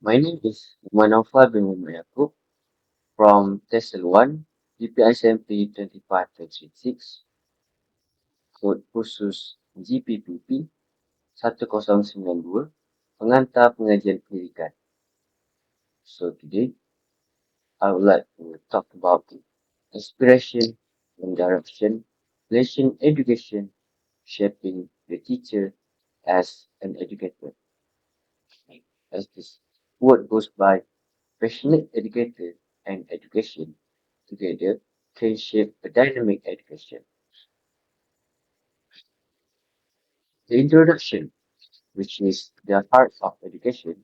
My name is Naufal bin Yakob from TESL1, GPPP 1092, code khusus GPPP 1092, pengantar pengajian pendidikan. So today, I would like to talk about inspiration and direction, relation education, shaping the teacher as an educator. As this word goes by, passionate educator and education together can shape a dynamic education. The introduction, which is the heart of education,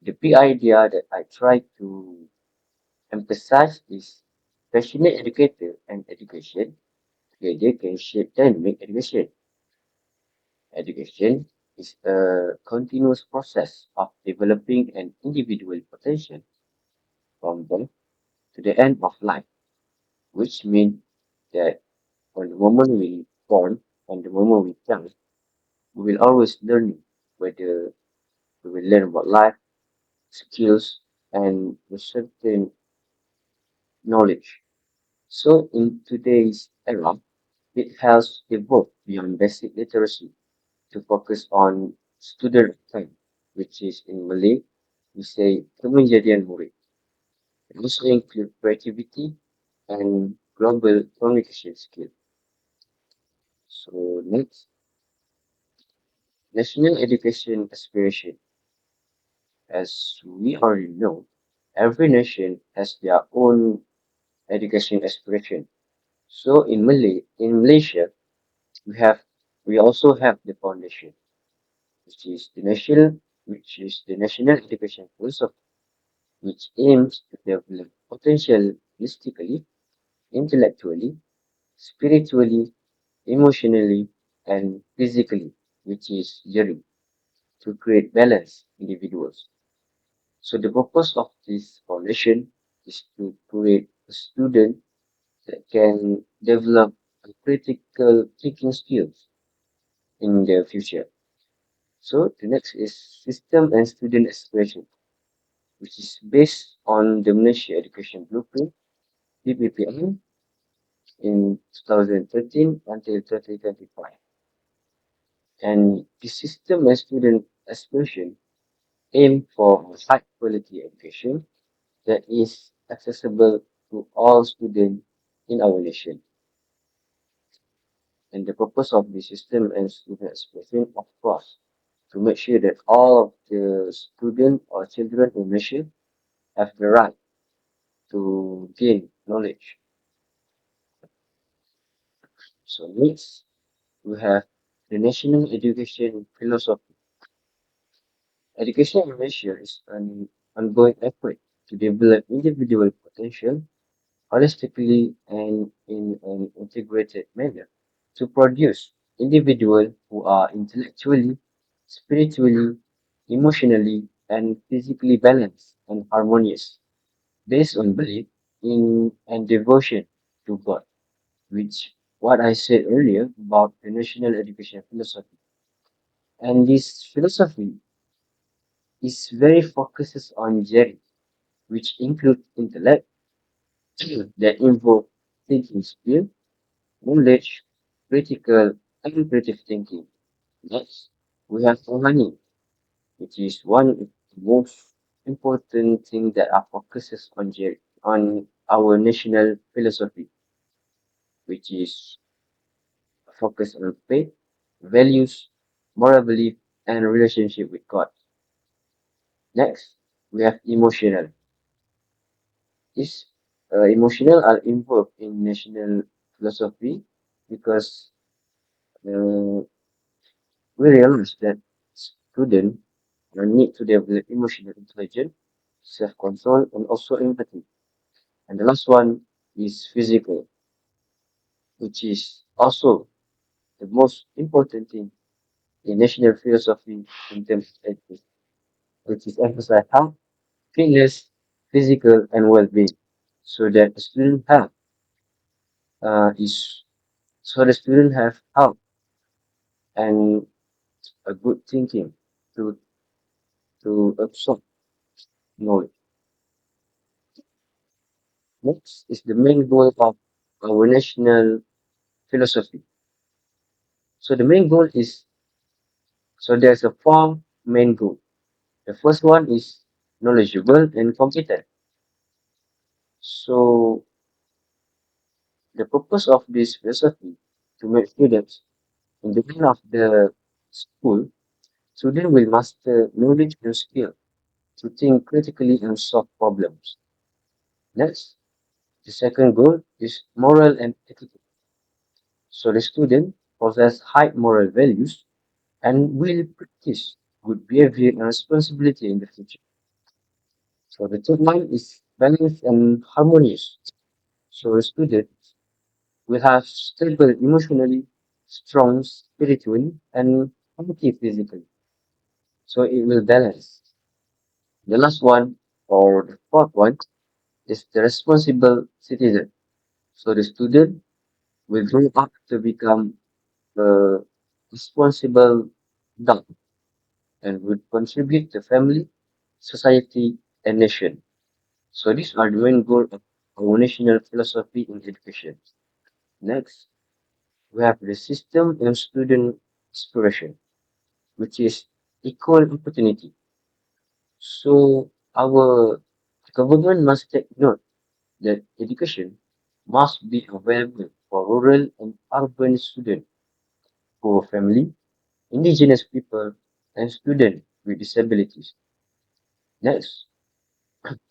the big idea that I try to emphasize is passionate educator and education together can shape dynamic education. Education is a continuous process of developing an individual potential from birth to the end of life, which means that from the moment we born and the moment we die, we will always learn, whether we will learn about life, skills, and a certain knowledge. So in today's era, it has evolved beyond basic literacy to focus on student time, which is in Malay, we say kemenjadian murid. It also include creativity and global communication skill. So next, national education aspiration. As we already know, every nation has their own education aspiration. So in Malaysia, we have we also have the foundation, which is the national education philosophy, which aims to develop potentialistically, intellectually, spiritually, emotionally, and physically, which is Jerry, to create balanced individuals. So the purpose of this foundation is to create a student that can develop a critical thinking skills in the future. So the next is system and student aspiration, which is based on the Malaysia Education Blueprint (GPPM) in 2013 until 2025. And the system and student aspiration aim for high quality education that is accessible to all students in our nation. And the purpose of the system and student aspiration, of course, to make sure that all of the students or children in Malaysia have the right to gain knowledge. So next, we have the national education philosophy. Education in Malaysia is an ongoing effort to develop individual potential holistically and in an integrated manner to produce individuals who are intellectually, spiritually, emotionally, and physically balanced and harmonious, based on belief in and devotion to God, which what I said earlier about the national education philosophy. And this philosophy is very focuses on Jerry, which include intellect that involve thinking skill, knowledge, critical and creative thinking. Next, we have money, which is one of the most important thing that are focuses on on our national philosophy, which is focused on faith, values, moral belief, and relationship with God. Next, we have emotional. This emotional are involved in national philosophy because uh, we realize that students need to develop emotional intelligence, self-control, and also empathy. And the last one is physical, which is also the most important thing in national philosophy in terms of education, which is emphasize health, fitness, physical, and well-being, so that the student have is so the student have health and a good thinking to to absorb knowledge. Next is the main goal of our national philosophy. So the main goal is, so there's a four main goal. The first one is knowledgeable and competent. So the purpose of this philosophy to make students in the end of the school, students will master knowledge and skill to think critically and solve problems. Next, the second goal is moral and ethical. So the student possess high moral values and will practice good behavior and responsibility in the future. So the third one is balanced and harmonious. So the student will have stable emotionally, strong spiritually, and healthy physically. So it will balance. The last one, or the fourth one, is the responsible citizen. So the student will grow up to become a responsible adult and would contribute to family, society, and nation. So these are the main goals of our national philosophy in education. Next, we have the system and student aspiration, which is equal opportunity. So our government must take note that education must be available for rural and urban students, poor family, indigenous people, and students with disabilities. Next,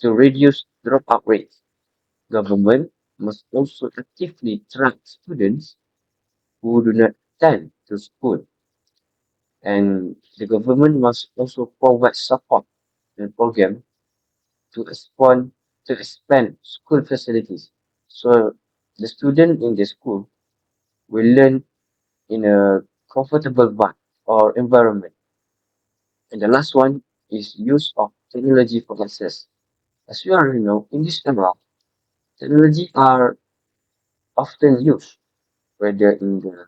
to reduce dropout rates, government must also actively track students who do not attend to school, and the government must also provide support and program to expand school facilities. So the student in the school will learn in a comfortable or environment. And the last one is use of technology for access. As you already know, in this era, technology are often used, whether in the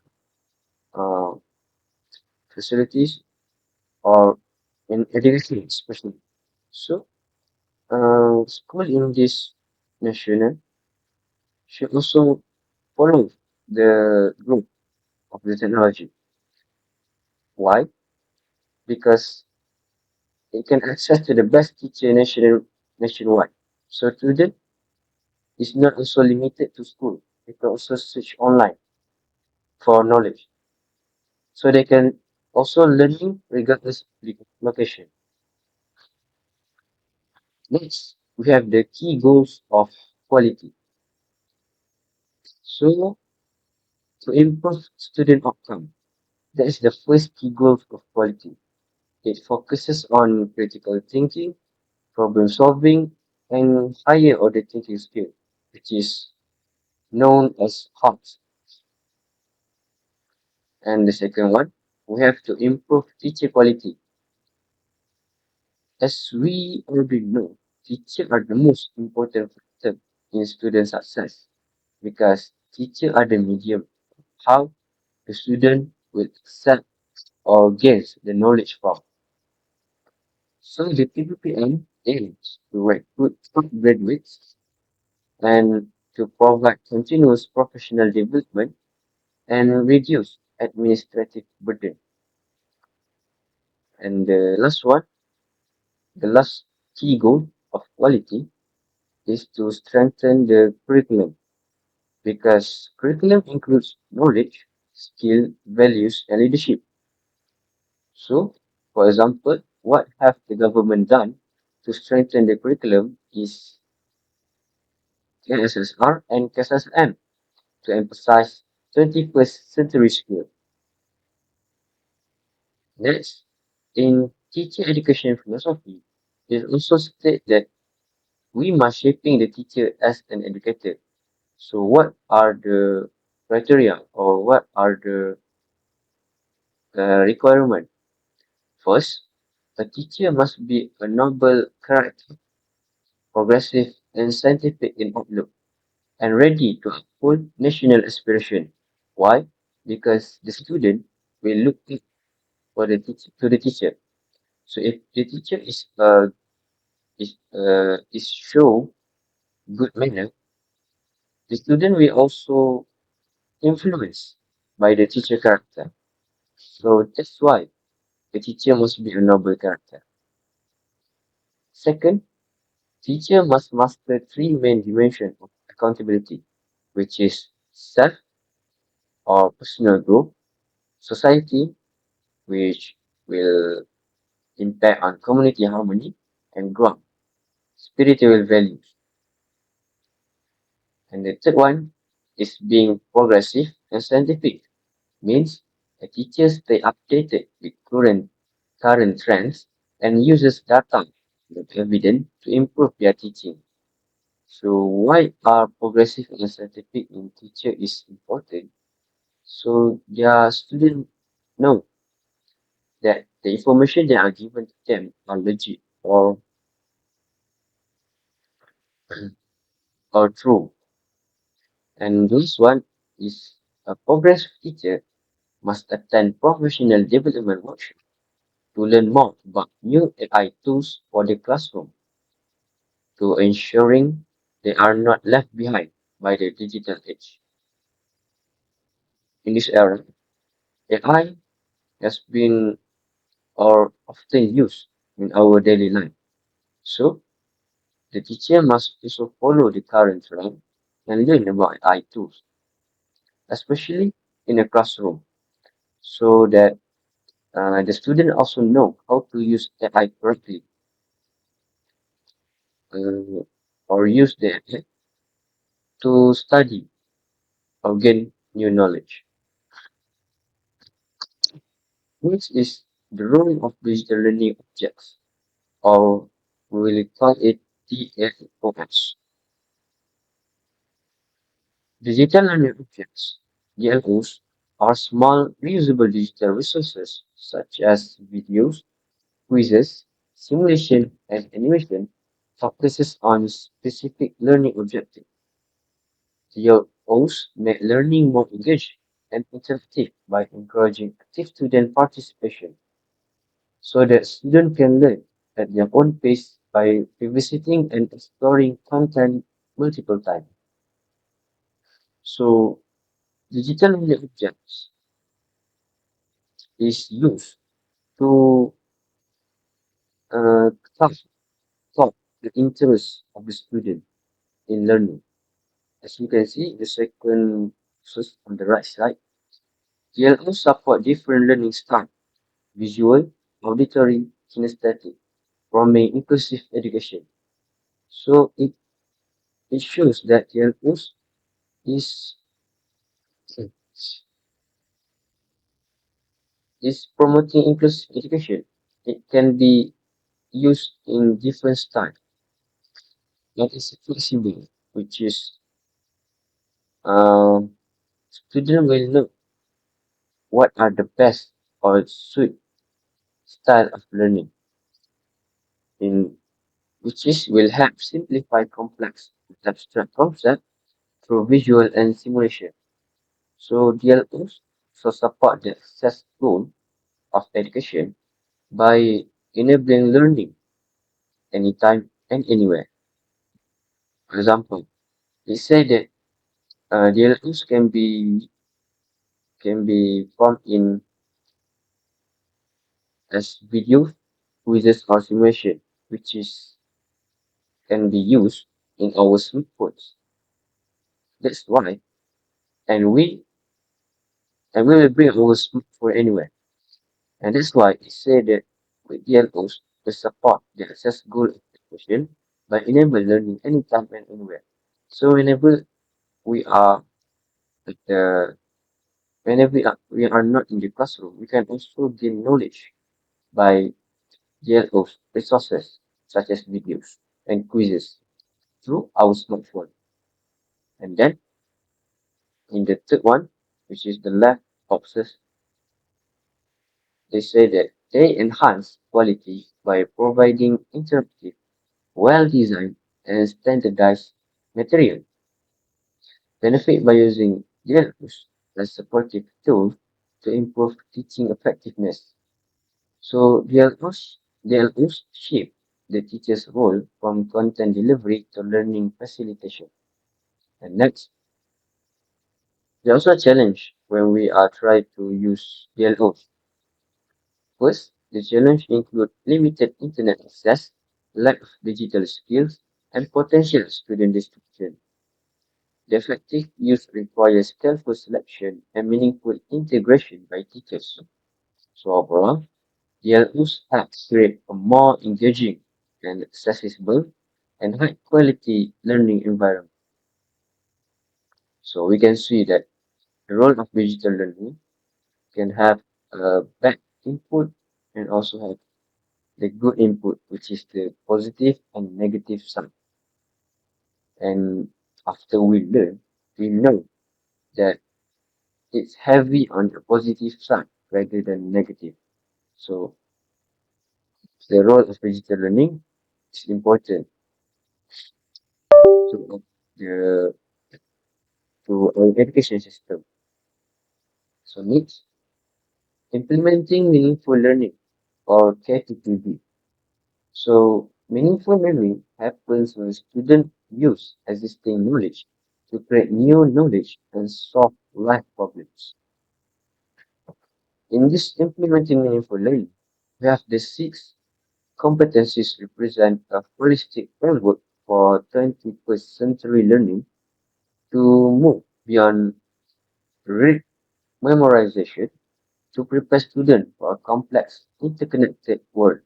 uh, facilities or in education, especially. So, school in this nation should also follow the growth of the technology. Why? Because it can access to the best teacher nationwide. So student is not also limited to school. They can also search online for knowledge. So they can also learning regardless of the location. Next, we have the key goals of quality. So to improve student outcome, that is the first key goal of quality. It focuses on critical thinking, problem solving, and higher order thinking skill, which is known as HOTS. And the second one, we have to improve teacher quality. As we already know, teachers are the most important factor in student success because teachers are the medium how the student will accept or gains the knowledge from. So the PPPM aims to recruit top graduates and to provide continuous professional development and reduce administrative burden. And the last key goal of quality is to strengthen the curriculum because curriculum includes knowledge, skill, values, and leadership. So, for example, what have the government done to strengthen the curriculum is KSSR and KSSM to emphasize 21st century skill. Next, in teacher education philosophy, it also states that we must shaping the teacher as an educator. So what are the criteria or what are the requirement? First, a teacher must be a noble character, progressive and scientific in outlook, and ready to uphold national aspiration. Why? Because the student will look up for the to the teacher. So if the teacher is show good manner, the student will also influence by the teacher character. So that's why the teacher must be a noble character. Second, teacher must master three main dimensions of accountability, which is self or personal growth, society, which will impact on community harmony, and growth, spiritual values. And the third one is being progressive and scientific, means a teacher stay updated with current trends and uses data and evidence to improve their teaching. So why are progressive and scientific in teacher is important? So their students know that the information that are given to them are legit or true. And this one is a progressive teacher must attend professional development workshops to learn more about new AI tools for the classroom to ensuring they are not left behind by the digital age. In this era, AI has been or often used in our daily life. So the teacher must also follow the current trend and learn about AI tools, especially in a classroom, so that the student also know how to use AI correctly uh, or use the AI to study or gain new knowledge. Next is the role of digital learning objects, or we will call it TESOS. Digital learning objects, DLOs, are small, reusable digital resources such as videos, quizzes, simulation, and animation focuses on specific learning objectives. DLOs make learning more engaging and interactive by encouraging active student participation so that students can learn at their own pace by revisiting and exploring content multiple times. So digital learning objects is used to uh, tap tap the interest of the student in learning. As you can see, the second source on the right side, GLO support different learning styles, visual, auditory, kinesthetic, promoting inclusive education. So it shows that GLO is is promoting inclusive education. It can be used in different styles. That is flexible, which is student will know what are the best or suit style of learning in which is will help simplify complex abstract concepts through visual and simulation. So DLOs also support the success goal of education by enabling learning anytime and anywhere. For example, they say that DLOs can be formed in as video quizzes or simulation, which is can be used in our smartphones. That's why, and we will bring our smartphone anywhere. And that's why it said that with DLOs, the support the access goal application by enable learning anytime and anywhere. So we are at the whenever we are not in the classroom, we can also gain knowledge by DLOs resources such as videos and quizzes through our smartphone. And then in the third one, which is the left boxes, they say that they enhance quality by providing interactive, well-designed, and standardized material. Benefit by using dialogues as supportive tool to improve teaching effectiveness. So dialogues They'll also shift the teacher's role from content delivery to learning facilitation. And next, there's also a challenge when we are trying to use DLOs. First, the challenge include limited internet access, lack of digital skills, and potential student distraction. The effective use requires careful selection and meaningful integration by teachers. So overall, DLOs help create a more engaging and accessible and high quality learning environment. So we can see that the role of digital learning can have a bad input and also have the good input, which is the positive and negative side. And after we learn, we know that it's heavy on the positive side rather than negative. So the role of digital learning is important to the to our education system. So next, implementing meaningful learning or KPPV. So meaningful learning happens when students use existing knowledge to create new knowledge and solve life problems. In this implementing meaningful learning, we have the six competencies represent a holistic framework for 21st century learning to move beyond read memorization to prepare students for a complex, interconnected world.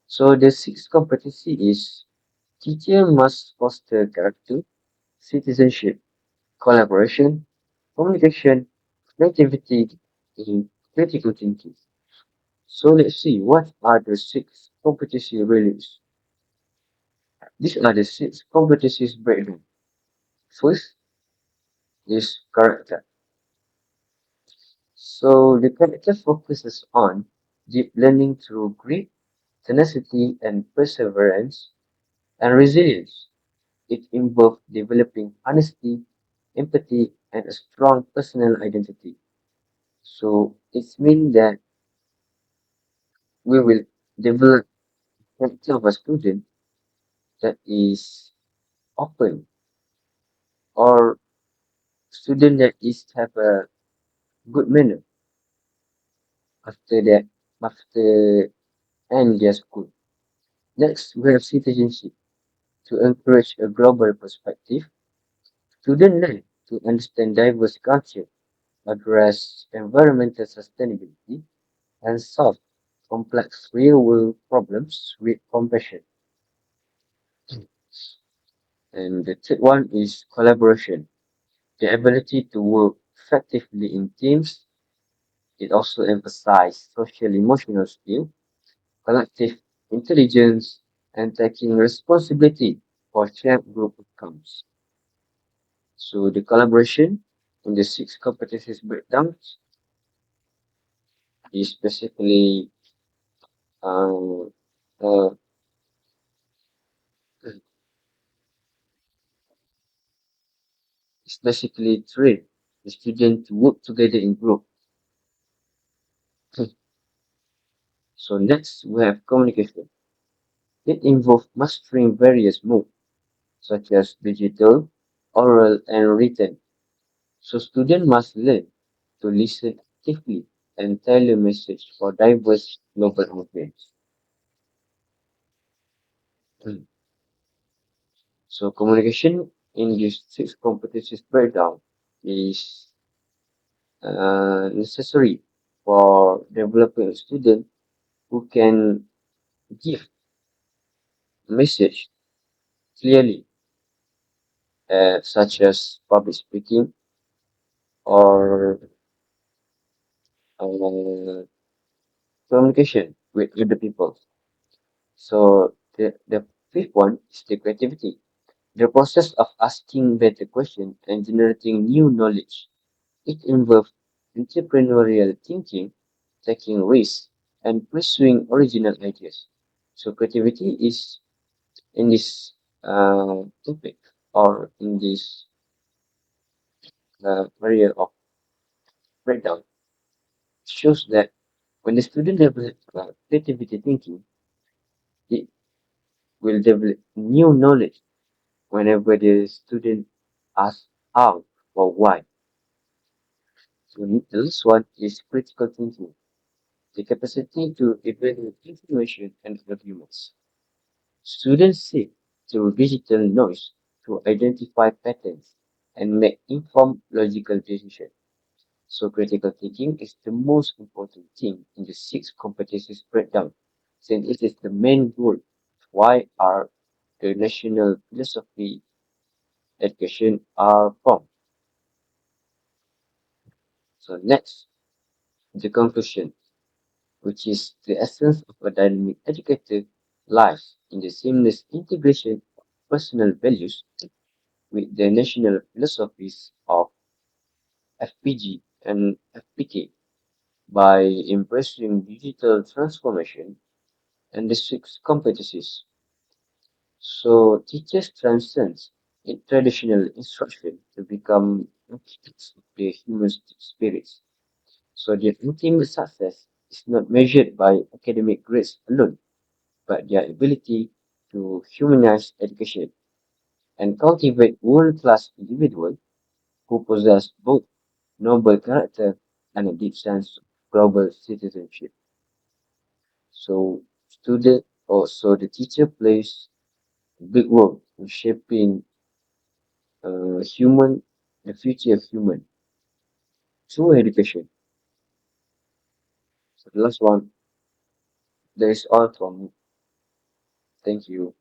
So the sixth competency is teacher must foster character, citizenship, collaboration, communication, creativity, and critical thinking. So let's see what are the six competency really is. These are the six competencies breakdown. First is character. So the character focuses on deep learning through grit, tenacity, and perseverance and resilience. It involves developing honesty, empathy, and a strong personal identity. So it means that we will develop character of a student that is open or student that is have a good manner after that after end their school. Next, we have citizenship to encourage a global perspective. Students learn to understand diverse culture, address environmental sustainability, and solve complex real-world problems with compassion. And the third one is collaboration, the ability to work effectively in teams. It also emphasizes social emotional skill, collective intelligence, and taking responsibility for shared group outcomes. So the collaboration in the six competencies breakdowns is basically uh, uh, is basically train the student to work together in group. So next we have communication. It involves mastering various modes such as digital, oral, and written. So students must learn to listen actively and tailor message for diverse global audience. So communication in these six competencies breakdown is necessary for developing a student who can give message clearly, such as public speaking or uh, communication with other people. So the fifth one is the creativity. The process of asking better questions and generating new knowledge. It involves entrepreneurial thinking, taking risks, and pursuing original ideas. So creativity is in this topic or in this area of breakdown shows that When the student develops creativity thinking, it will develop new knowledge whenever the student asks how or why. So this one is critical thinking, the capacity to evaluate information and arguments. Students seek through digital noise to identify patterns and make informed logical decisions. So critical thinking is the most important thing in the six competencies breakdown, since it is the main goal. Why are the national philosophy education are formed? So next, the conclusion, which is the essence of a dynamic educator, lies in the seamless integration of personal values with the national philosophies of FPG and FPK by embracing digital transformation and the six competencies. So teachers transcend in traditional instruction to become architects of the human spirits. So their ultimate success is not measured by academic grades alone, but their ability to humanize education and cultivate world-class individuals who possess both noble character and a deep sense of global citizenship. So the teacher plays a big role in shaping human, the future of human through education. So the last one, that is all from me. Thank you.